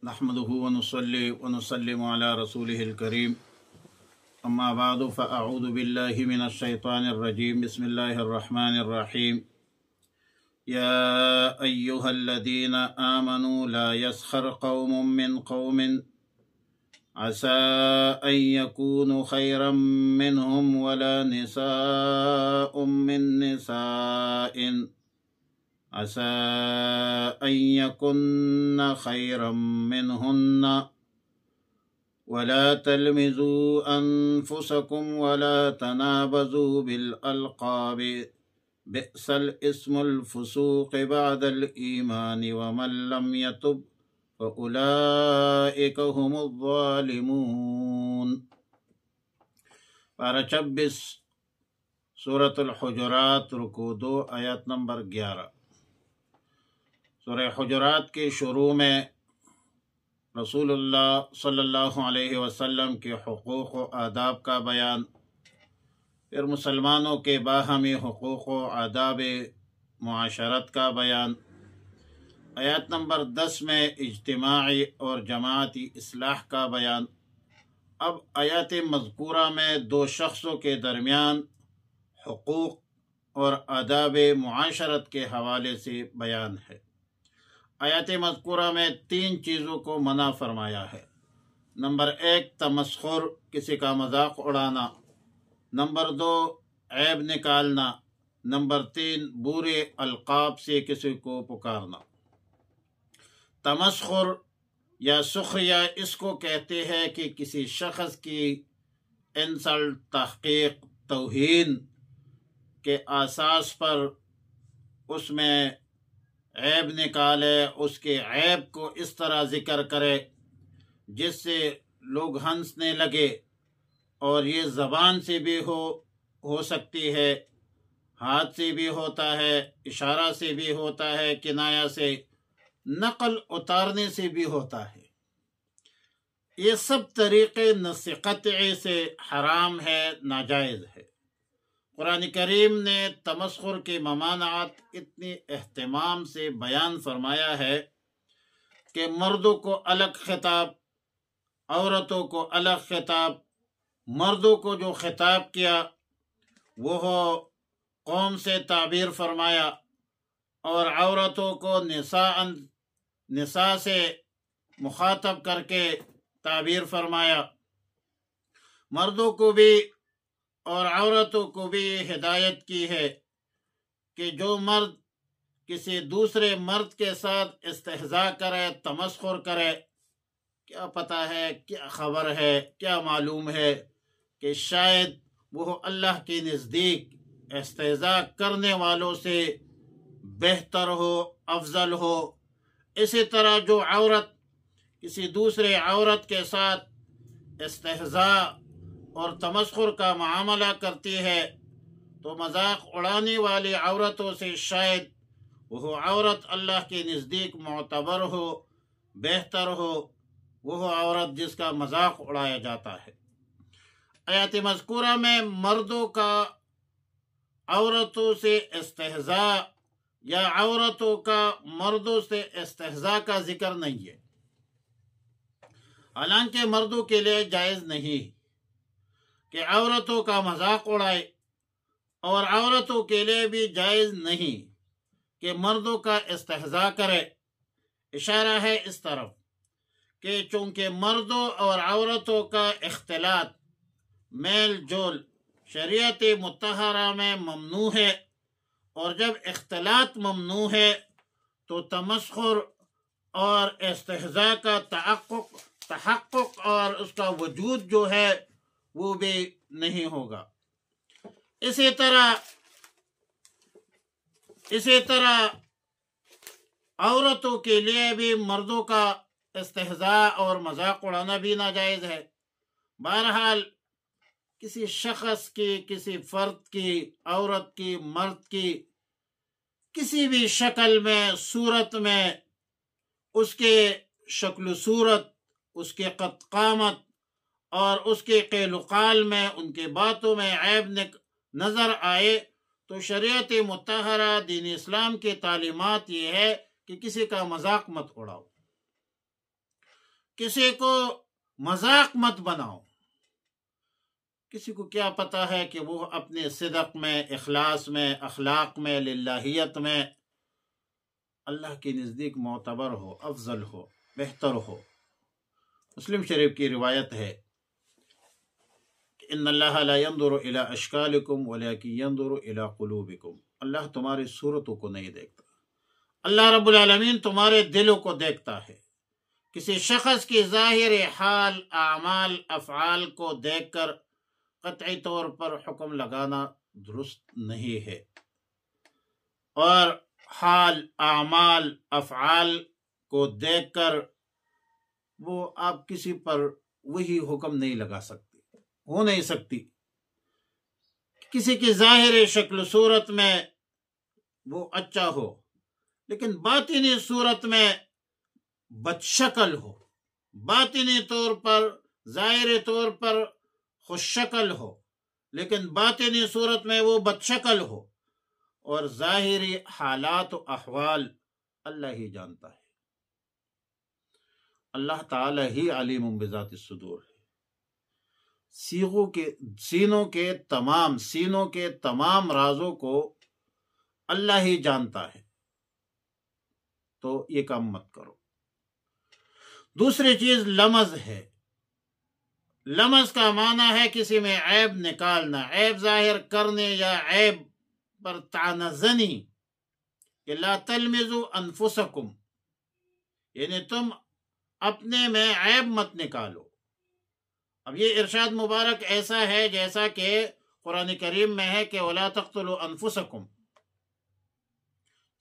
نحمده ونصلي ونسلم على رسوله الكريم أما بعد فأعوذ بالله من الشيطان الرجيم بسم الله الرحمن الرحيم يا أيها الذين آمنوا لا يسخر قوم من قوم عسى أن يكونوا خيرا منهم ولا نساء من نساء عسى أن يكن خيرا منهن ولا تلمزوا أنفسكم ولا تنابزوا بالألقاب بئس الاسم الفسوق بعد الإيمان ومن لم يتب فأولئك هم الظالمون۔ پارہ 26 سورة الحجرات رکوع 2 آیت نمبر 11۔ سورہ حجرات کے شروع میں رسول اللہ صلی اللہ علیہ وسلم کے حقوق و آداب کا بیان، پھر مسلمانوں کے باہمی حقوق و آداب معاشرت کا بیان، آیت نمبر 10 میں اجتماعی اور جماعتی اصلاح کا بیان۔ اب آیات مذکورہ میں 2 شخصوں کے درمیان حقوق اور آداب معاشرت کے حوالے سے بیان ہے۔ آیات مذکورہ میں 3 چیزوں کو منع فرمایا ہے۔ نمبر 1 تمسخر، کسی کا مذاق اڑانا۔ نمبر 2 عیب نکالنا۔ نمبر 3 برے القاب سے کسی کو پکارنا۔ تمسخر یا سخریہ اس کو کہتے ہیں کہ کسی شخص کی انسلٹ، تحقیق، توہین کے اساس پر اس میں عیب نکالے، اس کے عیب کو اس طرح ذکر کرے جس سے لوگ ہنسنے لگے، اور یہ زبان سے بھی ہو سکتی ہے، ہاتھ سے بھی ہوتا ہے، اشارہ سے بھی ہوتا ہے، کنایہ سے، نقل اتارنے سے بھی ہوتا ہے۔ یہ سب طریقے نص قطعی سے حرام ہے، ناجائز ہے۔ قرآن کریم نے تمسخر کی ممانعت اتنی اہتمام سے بیان فرمایا ہے کہ مردوں کو الگ خطاب، عورتوں کو الگ خطاب۔ مردوں کو جو خطاب کیا وہ قوم سے تعبیر فرمایا، اور عورتوں کو نساء سے مخاطب کر کے تعبیر فرمایا۔ مردوں کو بھی اور عورتوں کو بھی یہ ہدایت کی ہے کہ جو مرد کسی دوسرے مرد کے ساتھ استہزاء کرے، تمسخر کرے، کیا پتہ ہے، کیا خبر ہے، کیا معلوم ہے کہ شاید وہ اللہ کے نزدیک استہزاء کرنے والوں سے بہتر ہو، افضل ہو۔ اسی طرح جو عورت کسی دوسرے عورت کے ساتھ استہزاء اور تمسخر کا معاملہ کرتی ہے تو مذاق اڑانے والی عورتوں سے شاید وہ عورت اللہ کے نزدیک معتبر ہو، بہتر ہو، وہ عورت جس کا مذاق اڑایا جاتا ہے۔ آیات مذکورہ میں مردوں کا عورتوں سے استہزاء یا عورتوں کا مردوں سے استہزاء کا ذکر نہیں ہے، حالانکہ مردوں کے لیے جائز نہیں کہ عورتوں کا مذاق اڑائے، اور عورتوں کے لیے بھی جائز نہیں کہ مردوں کا استہزاء کرے۔ اشارہ ہے اس طرف کہ چونکہ مردوں اور عورتوں کا اختلاط، میل جول شریعت مطہرہ میں ممنوع ہے، اور جب اختلاط ممنوع ہے تو تمسخر اور استہزاء کا تحقق اور اس کا وجود جو ہے وہ بھی نہیں ہوگا۔ اسی طرح عورتوں کے لیے بھی مردوں کا استہزاء اور مذاق اڑانا بھی ناجائز ہے۔ بہرحال کسی شخص کی، کسی فرد کی، عورت کی، مرد کی کسی بھی شکل میں، صورت میں، اس کے شکل و صورت، اس کے قد قامت اور اس کے قیل و قال میں، ان کے باتوں میں عیب نظر آئے تو شریعت مطہرہ دین اسلام کی تعلیمات یہ ہے کہ کسی کا مذاق مت اڑاؤ۔ کسی کو مذاق مت بناؤ. کسی کو کیا پتا ہے کہ وہ اپنے صدق میں، اخلاص میں، اخلاق میں، للہیت میں اللہ کے نزدیک معتبر ہو، افضل ہو، بہتر ہو. مسلم شریف کی روایت ہے کہ ان اللہ لا ينظر الى اشکالکم ولکن ينظر الى قلوبکم. اللہ تمہاری صورتوں کو نہیں دیکھتا، اللہ رب العالمین تمہارے دلوں کو دیکھتا ہے. کسی شخص کی ظاہر حال، اعمال، افعال کو دیکھ کر قطعی طور پر حکم لگانا درست نہیں ہے، اور حال، اعمال، افعال کو دیکھ کر وہ آپ کسی پر وہی حکم نہیں لگا سکتے، ہو نہیں سکتی. کسی کی ظاہر شکل صورت میں وہ اچھا ہو لیکن باطنی صورت میں بد شکل ہو، باطنی طور پر، ظاہری طور پر خوش شکل ہو لیکن باطنی صورت میں وہ بد شکل ہو، اور ظاہری حالات و احوال اللہ ہی جانتا ہے. اللہ تعالی ہی علیم بذات الصدور ہے. سینوں کے تمام رازوں کو اللہ ہی جانتا ہے، تو یہ کام مت کرو. دوسری چیز لمز ہے. لمز کا معنی ہے کسی میں عیب نکالنا، عیب ظاہر کرنے یا عیب پر طعنہ زنی. کہ لا تلمزوا انفسکم، یعنی تم اپنے میں عیب مت نکالو. اب یہ ارشاد مبارک ایسا ہے جیسا کہ قرآن کریم میں ہے کہ وَلَا تَقْتُلُوا أَنفُسَكُمْ.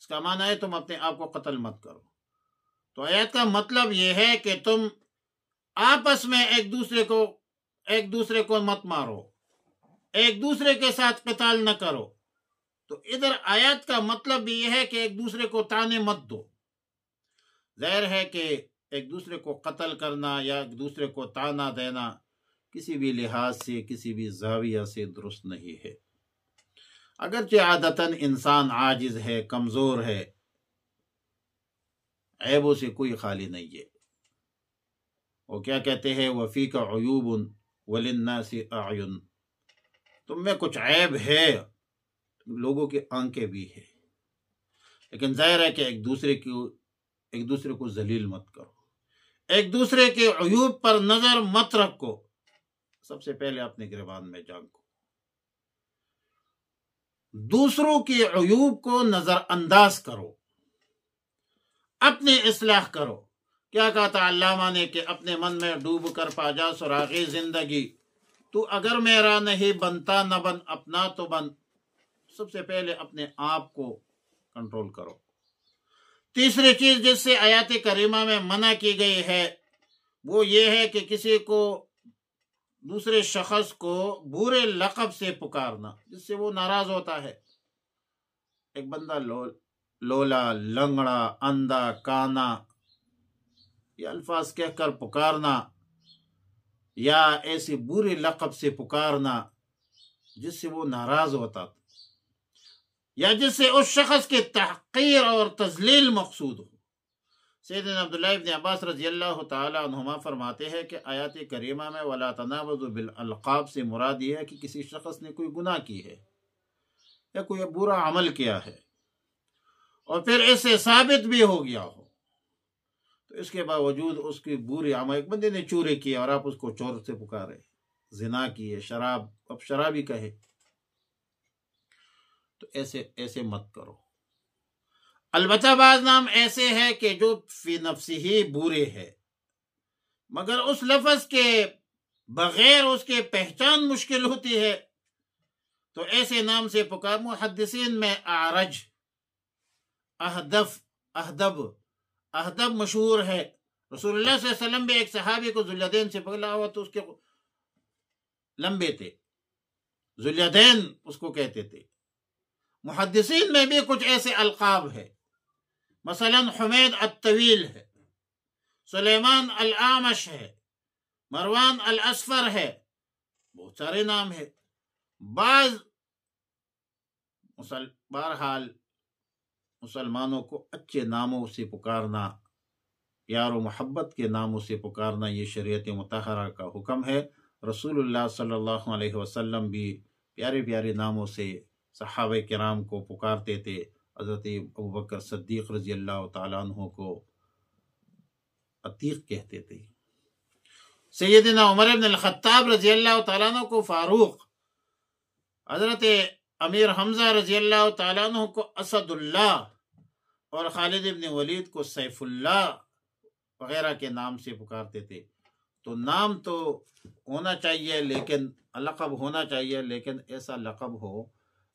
اس کا معنی ہے تم اپنے آپ کو قتل مت کرو. تو آیات کا مطلب یہ ہے کہ تم آپس میں ایک دوسرے کو مت مارو، ایک دوسرے کے ساتھ قتال نہ کرو. تو ادھر آیات کا مطلب یہ ہے کہ ایک دوسرے کو طعنے مت دو. ظاہر ہے کہ ایک دوسرے کو قتل کرنا یا ایک دوسرے کو طعنہ دینا کسی بھی لحاظ سے، کسی بھی زاویہ سے درست نہیں ہے. اگرچہ عادتاً انسان عاجز ہے، کمزور ہے، عیبوں سے کوئی خالی نہیں ہے. وہ کیا کہتے ہیں وَفِيكَ عُيُوبٌ وَلِلنَّاسِ أَعْيُنٌ. تم میں کچھ عیب ہے، لوگوں کی آنکھیں بھی ہے، لیکن ظاہر ہے کہ ایک دوسرے کو ذلیل مت کرو، ایک دوسرے کے عیوب پر نظر مت رکھو. سب سے پہلے اپنے گریبان میں جھانکو، دوسروں کے عیوب کو نظر انداز کرو، اپنی اصلاح کرو. کیا کہا تھا علامہ نے کہ اپنے من میں ڈوب کر پا جا سراغی زندگی، تو اگر میرا نہیں بنتا نہ بن اپنا تو بن. سب سے پہلے اپنے آپ کو کنٹرول کرو. تیسری چیز جس سے آیات کریمہ میں منع کی گئی ہے وہ یہ ہے کہ کسی کو، دوسرے شخص کو برے لقب سے پکارنا جس سے وہ ناراض ہوتا ہے. ایک بندہ لولا، لنگڑا، اندھا، کانا، یہ الفاظ کہہ کر پکارنا یا ایسے برے لقب سے پکارنا جس سے وہ ناراض ہوتا یا جس سے اس شخص کی تحقیر اور تذلیل مقصود ہو. سیدنا عبداللہ ابن عباس رضی اللہ تعالی عنہما فرماتے ہیں کہ آیات کریمہ میں وَلَا تَنَابَزُوا بِالْأَلْقَابِ سے مراد یہ ہے کہ کسی شخص نے کوئی گناہ کی ہے یا کوئی برا عمل کیا ہے اور پھر اس سے ثابت بھی ہو گیا ہو، تو اس کے باوجود اس کی بری عمل، ایک بندے نے چوری کیا اور آپ اس کو چور سے پکارے، زنا کیے، اب شرابی کہے، تو ایسے مت کرو. البتہ بعض نام ایسے ہیں کہ جو فی نفسی ہی برے ہے، مگر اس لفظ کے بغیر اس کے پہچان مشکل ہوتی ہے، تو ایسے نام سے پکار. محدثین میں اعرج، اہدب مشہور ہے. رسول اللہ صلی اللہ علیہ وسلم بھی ایک صحابی کو ذوالیدین سے پکڑا ہوا تو اس کے لمبے تھے، ذوالیدین اس کو کہتے تھے. محدثین میں بھی کچھ ایسے القاب ہے، مثلا حمید الطویل ہے، سلیمان الاعمش ہے، مروان الاصفر ہے، بہت سارے نام ہے. بہرحال مسلمانوں کو اچھے ناموں سے پکارنا پیار و محبت کے ناموں سے پکارنا یہ شریعت مطہرہ کا حکم ہے۔ رسول اللہ صلی اللہ علیہ وسلم بھی پیارے پیارے ناموں سے صحابہ کرام کو پکارتے تھے۔ حضرت ابوبکر صدیق رضی اللہ تعالیٰ عنہ کو عتیق کہتے تھے، سیدنا عمر بن الخطاب رضی اللہ تعالیٰ عنہ کو فاروق، حضرت امیر حمزہ رضی اللہ تعالیٰ عنہ کو اسد اللہ، اور خالد بن ولید کو سیف اللہ وغیرہ کے نام سے پکارتے تھے۔ تو نام تو ہونا چاہیے، لیکن لقب ہونا چاہیے، لیکن ایسا لقب ہو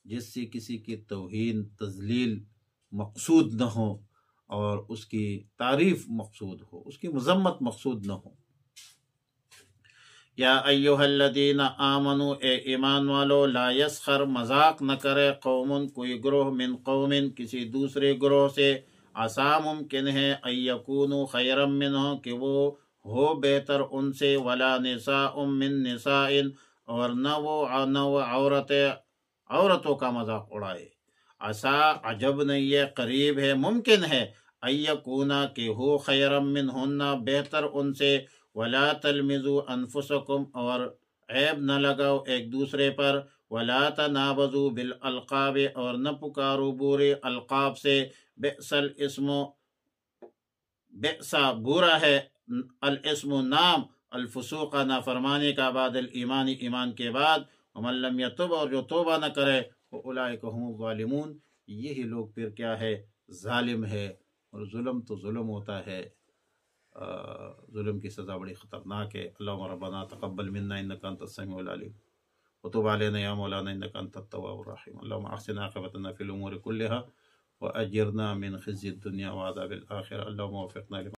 جس سے کسی کی توہین تذلیل مقصود نہ ہو، اور اس کی تعریف مقصود ہو، اس کی مذمت مقصود نہ ہو۔ یا ایہا الذین آمنو، اے ایمان والو، لا یسخر، مذاق نہ کرے، قوم، کوئی گروہ، من قوم، کسی دوسرے گروہ سے، عسا، ممکن ہے، ان یکونوا خیرا منہم، کہ وہ ہو بہتر ان سے، ولا نساء من نساء، اور نہ وہ عورتوں کا مذاق اڑائے۔ عسا، عجب نہیں ہے، قریب ہے، ممکن ہے، ان یکونا، کہ ہو، خیرا منہن، بہتر ان سے، ولا تلمزوا انفسکم، اور عیب نہ لگاؤ ایک دوسرے پر، ولا تنابزوا بالالقاب، اور نہ پکارو برے القاب سے، بئس الاسم، بئس برا ہے، الاسم نام، الفسوق نافرمانی کا، بعد الایمان ایمان کے بعد، ومن لم یتب، اور جو توبہ نہ کرے، اولئک هم الظالمون، یہی لوگ پھر کیا ہے، ظالم ہے۔ اور ظلم تو ظلم ہوتا ہے، ظلم کی سزا بڑی خطرناک ہے۔ اللہم ربنا تقبل منا انک انت السمیع العلیم وتب علینا یا مولانا انک انت التواب الرحیم۔ اللہم احسن عاقبتنا فی الامور کلها واجرنا من خزي الدنيا وعذاب الآخرة۔ اللهم وفقنا